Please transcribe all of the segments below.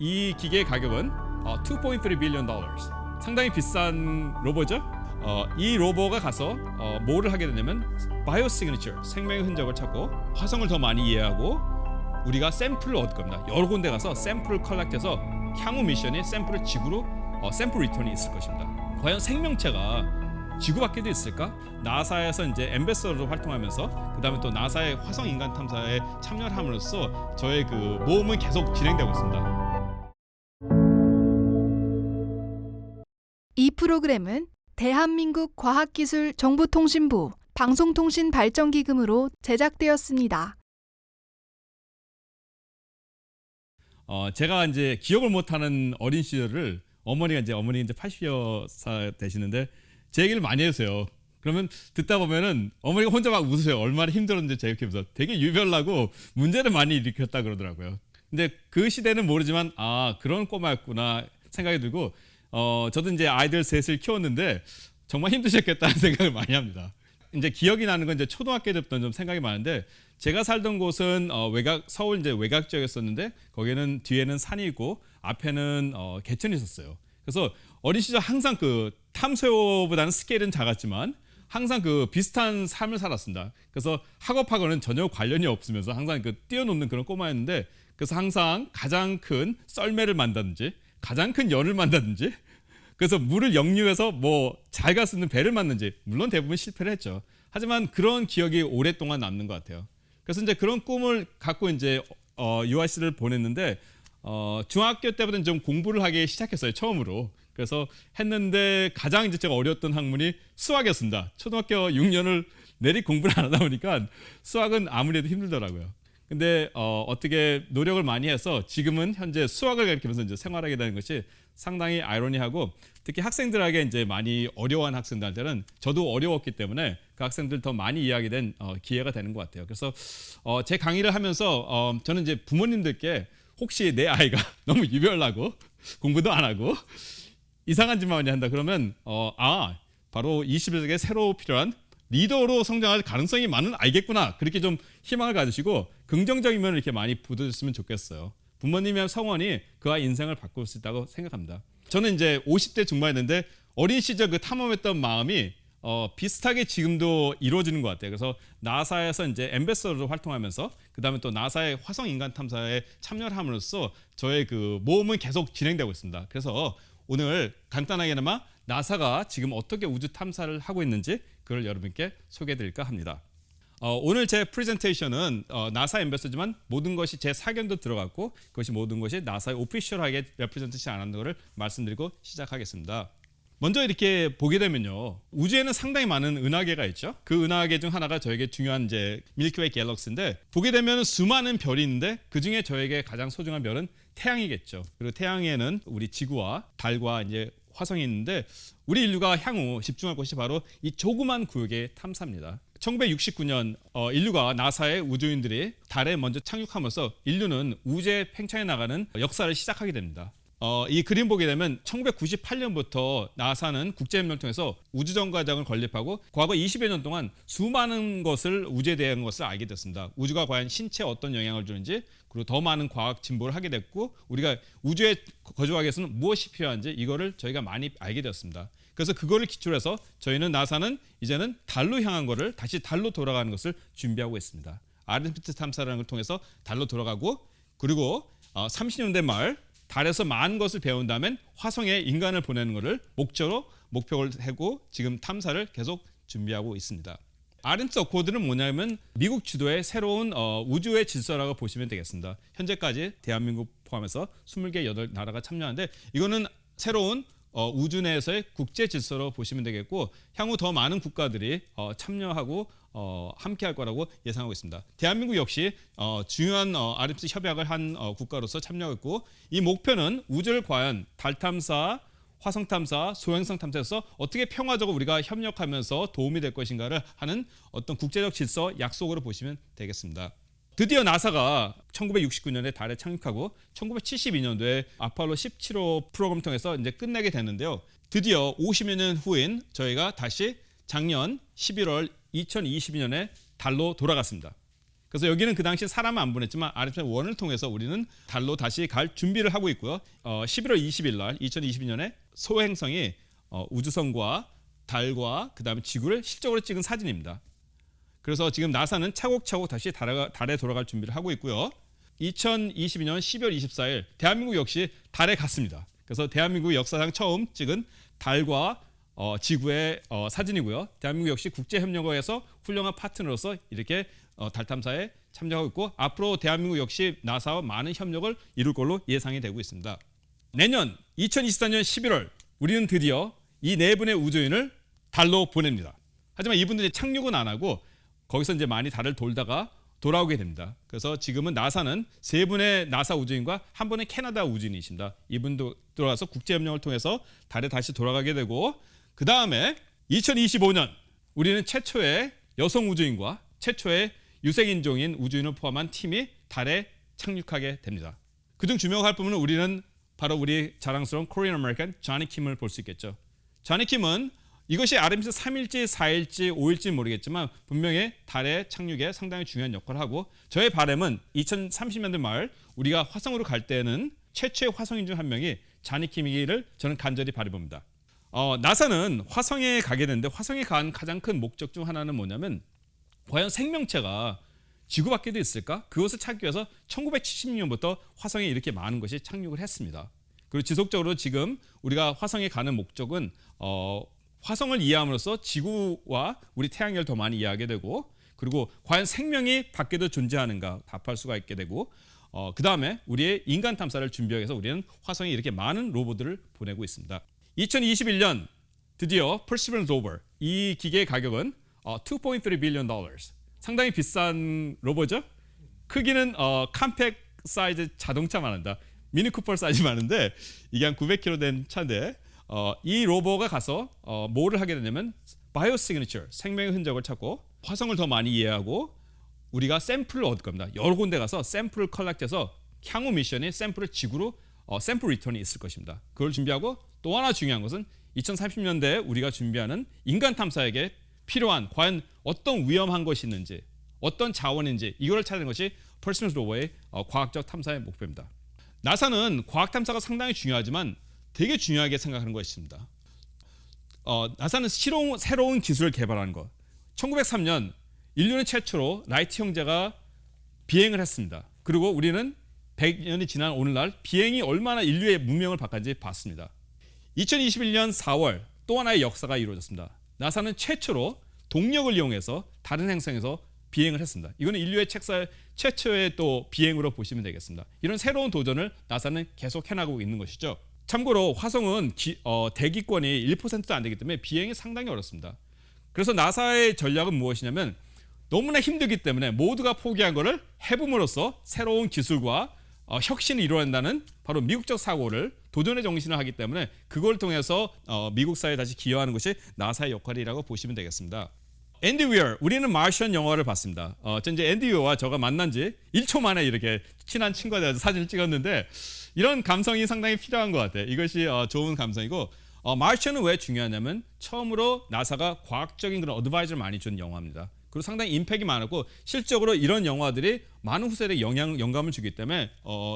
이 기계의 가격은 2.3 billion dollars. 상당히 비싼 로버죠. 이 로버가 가서 뭐를 하게 되냐면 바이오 시그니처, 생명의 흔적을 찾고 화성을 더 많이 이해하고 우리가 샘플을 얻을 겁니다. 여러 군데 가서 샘플을 컬렉트해서 향후 미션이 샘플을 지구로 샘플 리턴이 있을 것입니다. 과연 생명체가 지구 밖에도 있을까? 나사에서 이제 엠베서더로 활동하면서 그다음에 또 나사의 화성 인간 탐사에 참여를 함으로써 저의 그 모험은 계속 진행되고 있습니다. 이 프로그램은 대한민국 과학기술정보통신부 방송통신발전기금으로 제작되었습니다. 제가 이제 기억을 못하는 어린 시절을 어머니가 이제 80여 살 되시는데 제 얘기를 많이 해주세요. 그러면 듣다 보면은 어머니가 혼자 막 웃으세요. 얼마나 힘들었는지 제가 이렇게 되게 유별나고 문제를 많이 일으켰다 그러더라고요. 근데 그 시대는 모르지만 그런 꼬마였구나 생각이 들고 저도 이제 아이들 셋을 키웠는데 정말 힘드셨겠다는 생각을 많이 합니다. 이제 기억이 나는 건 이제 초등학교 때부터 좀 생각이 많은데 제가 살던 곳은 서울 이제 외곽 지역이었었는데 거기는 뒤에는 산이 있고 앞에는 개천이 있었어요. 그래서 어린 시절 항상 그 탐소보다는 스케일은 작았지만 항상 그 비슷한 삶을 살았습니다. 그래서 학업하고는 전혀 관련이 없으면서 항상 그 뛰어노는 그런 꼬마였는데 그래서 항상 가장 큰 썰매를 만든다든지 가장 큰 연을 만든다든지 그래서 물을 역류해서 뭐 잘 갈 수 있는 배를 만든지 물론 대부분 실패를 했죠. 하지만 그런 기억이 오랫동안 남는 것 같아요. 그래서 이제 그런 꿈을 갖고 이제 UIC를 보냈는데 중학교 때부터 좀 공부를 하기 시작했어요. 처음으로. 그래서 했는데 가장 이제 제가 어려웠던 학문이 수학이었습니다. 초등학교 6년을 내리 공부를 안 하다 보니까 수학은 아무래도 힘들더라고요. 근데 어떻게 노력을 많이 해서 지금은 현재 수학을 가르치면서 이제 생활하게 되는 것이 상당히 아이러니하고 특히 학생들에게 이제 많이 어려워하는 학생들한테는 저도 어려웠기 때문에 그 학생들 더 많이 이해하게 된 기회가 되는 것 같아요. 그래서 제 강의를 하면서 저는 이제 부모님들께 혹시 내 아이가 너무 유별나고 공부도 안 하고 이상한 짓만 많이 한다 그러면 바로 21세기에 새로 필요한 리더로 성장할 가능성이 많은 아이겠구나 그렇게 좀 희망을 가지시고 긍정적인 면을 이렇게 많이 부어줬으면 좋겠어요. 부모님의 성원이 그 아이 인생을 바꿀 수 있다고 생각합니다. 저는 이제 50대 중반이었는데 어린 시절 그 탐험했던 마음이 비슷하게 지금도 이루어지는 것 같아요. 그래서 나사에서 이제 엠베서더로 활동하면서 그다음에 또 나사의 화성 인간 탐사에 참여를 함으로써 저의 그 모험은 계속 진행되고 있습니다. 그래서 오늘 간단하게나마 나사가 지금 어떻게 우주 탐사를 하고 있는지 그걸 여러분께 소개해드릴까 합니다. 오늘 제 프레젠테이션은 나사 엠베서지만 모든 것이 제 사견도 들어갔고 그것이 모든 것이 나사의 오피셜하게 레프레젠테이션 안 하는 것을 말씀드리고 시작하겠습니다. 먼저 이렇게 보게 되면요, 우주에는 상당히 많은 은하계가 있죠. 그 은하계 중 하나가 저에게 중요한 이제 밀키웨이 갤럭시인데 보게 되면 수많은 별이 있는데 그 중에 저에게 가장 소중한 별은 태양이겠죠. 그리고 태양에는 우리 지구와 달과 이제 화성이 있는데 우리 인류가 향후 집중할 것이 바로 이 조그만 구역의 탐사입니다. 1969년 인류가 나사의 우주인들이 달에 먼저 착륙하면서 인류는 우주의 팽창해 나가는 역사를 시작하게 됩니다. 이 그림 보게 되면 1998년부터 나사는 국제협력을 통해서 우주정거장을 건립하고 과거 20여 년 동안 수많은 것을 우주에 대한 것을 알게 됐습니다. 우주가 과연 신체에 어떤 영향을 주는지 그리고 더 많은 과학 진보를 하게 됐고 우리가 우주에 거주하기 위해서는 무엇이 필요한지 이거를 저희가 많이 알게 되었습니다. 그래서 그거를 기초로 해서 저희는 나사는 이제는 달로 향한 거를 다시 달로 돌아가는 것을 준비하고 있습니다. 아르테미스 탐사라는 걸 통해서 달로 돌아가고 그리고 30년대 말 달에서 많은 것을 배운 다음엔 화성에 인간을 보내는 것을 목표를 하고 지금 탐사를 계속 준비하고 있습니다. 아르테미스 어코드는 뭐냐면 미국 주도의 새로운 우주의 질서라고 보시면 되겠습니다. 현재까지 대한민국 포함해서 20개 8나라가 참여하는데 이거는 새로운 우주 내에서의 국제 질서로 보시면 되겠고 향후 더 많은 국가들이 참여하고 함께 할 거라고 예상하고 있습니다. 대한민국 역시 중요한 아르테미스 협약을 한 국가로서 참여하고 있고 이 목표는 우주를 과연 달 탐사, 화성 탐사, 소행성 탐사에서 어떻게 평화적으로 우리가 협력하면서 도움이 될 것인가를 하는 어떤 국제적 질서 약속으로 보시면 되겠습니다. 드디어 나사가 1969년에 달에 착륙하고 1972년도에 아폴로 17호 프로그램을 통해서 이제 끝내게 되는데요. 드디어 50여 년 후인 저희가 다시 작년 11월 2022년에 달로 돌아갔습니다. 그래서 여기는 그 당시 사람은 안 보냈지만 아르테미스 1을 통해서 우리는 달로 다시 갈 준비를 하고 있고요. 11월 20일 날 2022년에 소행성이 우주선과 달과 그다음에 지구를 실적으로 찍은 사진입니다. 그래서 지금 나사는 차곡차곡 다시 달에 돌아갈 준비를 하고 있고요. 2022년 12월 24일 대한민국 역시 달에 갔습니다. 그래서 대한민국 역사상 처음 찍은 달과 지구의 사진이고요. 대한민국 역시 국제협력어에서 훌륭한 파트너로서 이렇게 달 탐사에 참여하고 있고 앞으로 대한민국 역시 나사와 많은 협력을 이룰 걸로 예상이 되고 있습니다. 내년 2024년 11월 우리는 드디어 이 네 분의 우주인을 달로 보냅니다. 하지만 이분들이 착륙은 안 하고 거기서 이제 많이 달을 돌다가 돌아오게 됩니다. 그래서 지금은 나사는 세 분의 나사 우주인과 한 분의 캐나다 우주인이십니다. 이분도 들어가서 국제협력을 통해서 달에 다시 돌아가게 되고 그 다음에 2025년 우리는 최초의 여성 우주인과 최초의 유색인종인 우주인을 포함한 팀이 달에 착륙하게 됩니다. 그중 주목할 부분은 우리는 바로 우리 자랑스러운 코리안 아메리칸 조니 킴을 볼 수 있겠죠. 조니 킴은 이것이 아르테미스 3일지 4일지 5일지 모르겠지만 분명히 달에 착륙에 상당히 중요한 역할을 하고 저의 바람은 2030년대 말 우리가 화성으로 갈 때는 최초의 화성인 중 한 명이 조니 킴이기를 저는 간절히 바라봅니다. 나사는 화성에 가게 되는데 화성에 간 가장 큰 목적 중 하나는 뭐냐면 과연 생명체가 지구 밖에도 있을까? 그것을 찾기 위해서 1970년부터 화성에 이렇게 많은 것이 착륙을 했습니다. 그리고 지속적으로 지금 우리가 화성에 가는 목적은 화성을 이해함으로써 지구와 우리 태양계를 더 많이 이해하게 되고 그리고 과연 생명이 밖에도 존재하는가 답할 수가 있게 되고 그 다음에 우리의 인간 탐사를 준비하기 위해서 우리는 화성에 이렇게 많은 로봇들을 보내고 있습니다. 2021년 드디어 Perseverance 로버 이 기계의 가격은 $2.3 billion 상당히 비싼 로버죠. 크기는 컴팩 사이즈 자동차만 한다. 미니 쿠퍼 사이즈 많은데 이게 한 900km 된 차인데 이 로버가 가서 뭐를 하게 되냐면 바이오 시그니처 생명의 흔적을 찾고 화성을 더 많이 이해하고 우리가 샘플을 얻을 겁니다. 여러 군데 가서 샘플을 컬렉트해서 향후 미션이 샘플을 지구로 샘플 리턴이 있을 것입니다. 그걸 준비하고 또 하나 중요한 것은 2030년대에 우리가 준비하는 인간 탐사에게 필요한 과연 어떤 위험한 것이 있는지 어떤 자원인지 이걸 찾는 것이 퍼시버런스 로버의 과학적 탐사의 목표입니다. 나사는 과학 탐사가 상당히 중요하지만 되게 중요하게 생각하는 것이 있습니다. 나사는 새로운 기술을 개발하는 것. 1903년 인류는 최초로 라이트 형제가 비행을 했습니다. 그리고 우리는 100년이 지난 오늘날 비행이 얼마나 인류의 문명을 바꿨는지 봤습니다. 2021년 4월 또 하나의 역사가 이루어졌습니다. 나사는 최초로 동력을 이용해서 다른 행성에서 비행을 했습니다. 이거는 인류의 최초의 또 비행으로 보시면 되겠습니다. 이런 새로운 도전을 나사는 계속 해나가고 있는 것이죠. 참고로 화성은 대기권이 1%도 안 되기 때문에 비행이 상당히 어렵습니다. 그래서 나사의 전략은 무엇이냐면 너무나 힘들기 때문에 모두가 포기한 것을 해봄으로써 새로운 기술과 혁신을 이루어낸다는 바로 미국적 사고를 도전의 정신을 하기 때문에 그걸 통해서 미국 사회에 다시 기여하는 것이 나사의 역할이라고 보시면 되겠습니다. 앤디 위어, 우리는 마션 영화를 봤습니다. 이제 앤디 위어와 저가 만난 지 1초 만에 이렇게 친한 친구가 돼서 사진을 찍었는데 이런 감성이 상당히 필요한 것 같아요. 이것이 좋은 감성이고 마션은 왜 중요하냐면 처음으로 나사가 과학적인 그런 어드바이저를 많이 준 영화입니다. 그리고 상당히 임팩이 많았고 실적으로 이런 영화들이 많은 후세들에게 영감을 주기 때문에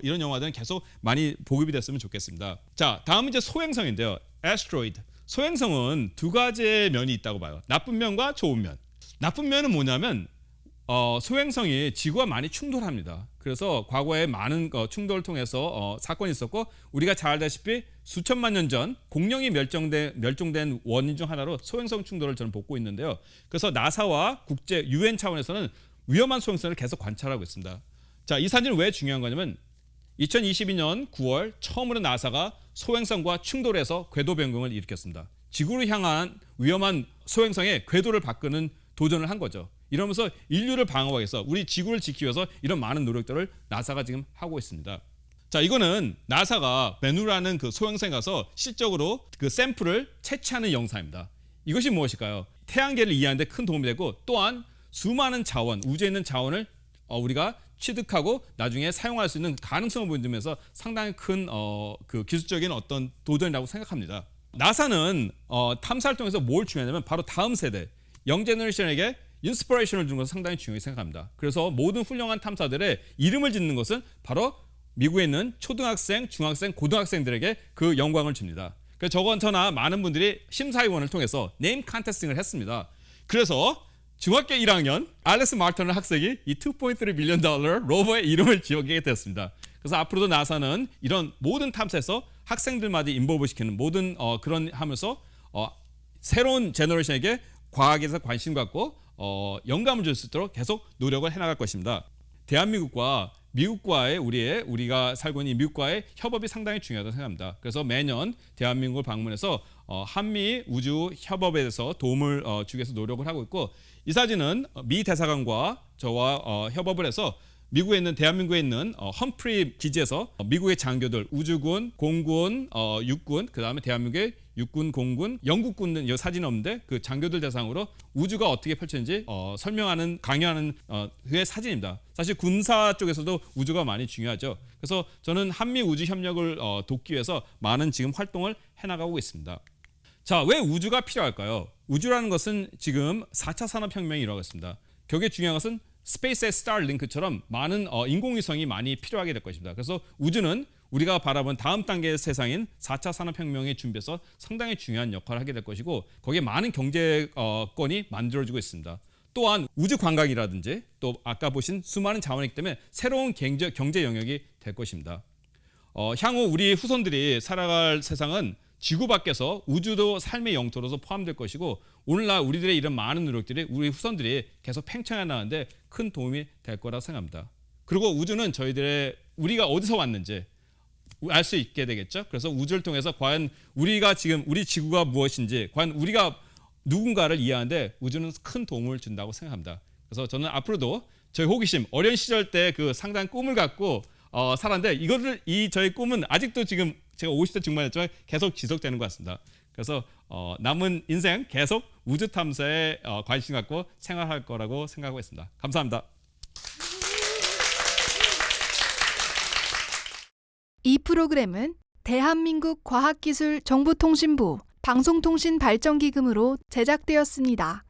이런 영화들은 계속 많이 보급이 됐으면 좋겠습니다. 자, 다음은 이제 소행성인데요. 애스트로이드. 소행성은 두 가지의 면이 있다고 봐요. 나쁜 면과 좋은 면. 나쁜 면은 뭐냐면 소행성이 지구와 많이 충돌합니다. 그래서 과거에 많은 충돌을 통해서 사건이 있었고 우리가 잘 알다시피 수천만 년 전 공룡이 멸종된 원인 중 하나로 소행성 충돌을 저는 보고 있는데요. 그래서 나사와 국제 UN 차원에서는 위험한 소행성을 계속 관찰하고 있습니다. 자, 이 사진은 왜 중요한 거냐면 2022년 9월 처음으로 나사가 소행성과 충돌해서 궤도 변경을 일으켰습니다. 지구를 향한 위험한 소행성의 궤도를 바꾸는 도전을 한 거죠. 이러면서 인류를 방어하기 위해서 우리 지구를 지키기 위해서 이런 많은 노력들을 나사가 지금 하고 있습니다. 자, 이거는 나사가 베누라는 그 소행성에 가서 실적으로 그 샘플을 채취하는 영상입니다. 이것이 무엇일까요? 태양계를 이해하는 데 큰 도움이 되고 또한 수많은 자원, 우주에 있는 자원을 우리가 취득하고 나중에 사용할 수 있는 가능성을 보여주면서 상당히 큰 그 기술적인 어떤 도전이라고 생각합니다. 나사는 탐사를 통해서 뭘 중요하냐면 바로 다음 세대, 영제너레이션에게 인스피레이션을 주는 것은 상당히 중요하게 생각합니다. 그래서 모든 훌륭한 탐사들의 이름을 짓는 것은 바로 미국에 있는 초등학생, 중학생, 고등학생들에게 그 영광을 줍니다. 그래서 저나 많은 분들이 심사위원을 통해서 네임 컨테스팅을 했습니다. 그래서 중학교 1학년 알렉스 마르턴 학생이 이 2.3 밀리언 달러 로버의 이름을 지어게 되었습니다. 그래서 앞으로도 나사는 이런 모든 탐사에서 학생들마다 인볼브 시키는 모든 그런 하면서 새로운 제너레이션에게 과학에 대해서 관심 갖고 영감을 줄 수 있도록 계속 노력을 해나갈 것입니다. 대한민국과 미국과의 우리가 살고 있는 미국과의 협업이 상당히 중요하다고 생각합니다. 그래서 매년 대한민국을 방문해서 한미 우주 협업에 대해서 도움을 주기 위해서 노력을 하고 있고, 이 사진은 미 대사관과 저와 협업을 해서 대한민국에 있는 험프리 기지에서 미국의 장교들, 우주군, 공군, 육군, 그 다음에 대한민국의 육군, 공군, 영국군은 이 사진이 없는데 그 장교들 대상으로 우주가 어떻게 펼쳐지는지 설명하는, 강의하는 그의 사진입니다. 사실 군사 쪽에서도 우주가 많이 중요하죠. 그래서 저는 한미 우주 협력을 돕기 위해서 많은 지금 활동을 해나가고 있습니다. 자, 왜 우주가 필요할까요? 우주라는 것은 지금 4차 산업혁명이 일어나고 있습니다. 거기에 중요한 것은 스페이스X 스타링크처럼 많은 인공위성이 많이 필요하게 될 것입니다. 그래서 우주는 우리가 바라본 다음 단계의 세상인 4차 산업혁명의 준비에서 상당히 중요한 역할을 하게 될 것이고, 거기에 많은 경제권이 만들어지고 있습니다. 또한 우주 관광이라든지 또 아까 보신 수많은 자원이기 때문에 새로운 경제 영역이 될 것입니다. 향후 우리 후손들이 살아갈 세상은 지구 밖에서 우주도 삶의 영토로서 포함될 것이고, 오늘날 우리들의 이런 많은 노력들이 우리 후손들이 계속 팽창해 나가는데 큰 도움이 될 거라고 생각합니다. 그리고 우주는 우리가 어디서 왔는지 알 수 있게 되겠죠. 그래서 우주를 통해서 과연 우리 지구가 무엇인지, 과연 우리가 누군가를 이해하는데 우주는 큰 도움을 준다고 생각합니다. 그래서 저는 앞으로도 저희 호기심, 어린 시절 때 그 상당한 꿈을 갖고 살았는데 저희 꿈은 아직도 지금 제가 50대 중반이었지만 계속 지속되는 것 같습니다. 그래서 남은 인생 계속 우주 탐사에 관심 갖고 생활할 거라고 생각하고 있습니다. 감사합니다. 이 프로그램은 대한민국 과학기술정보통신부 방송통신발전기금으로 제작되었습니다.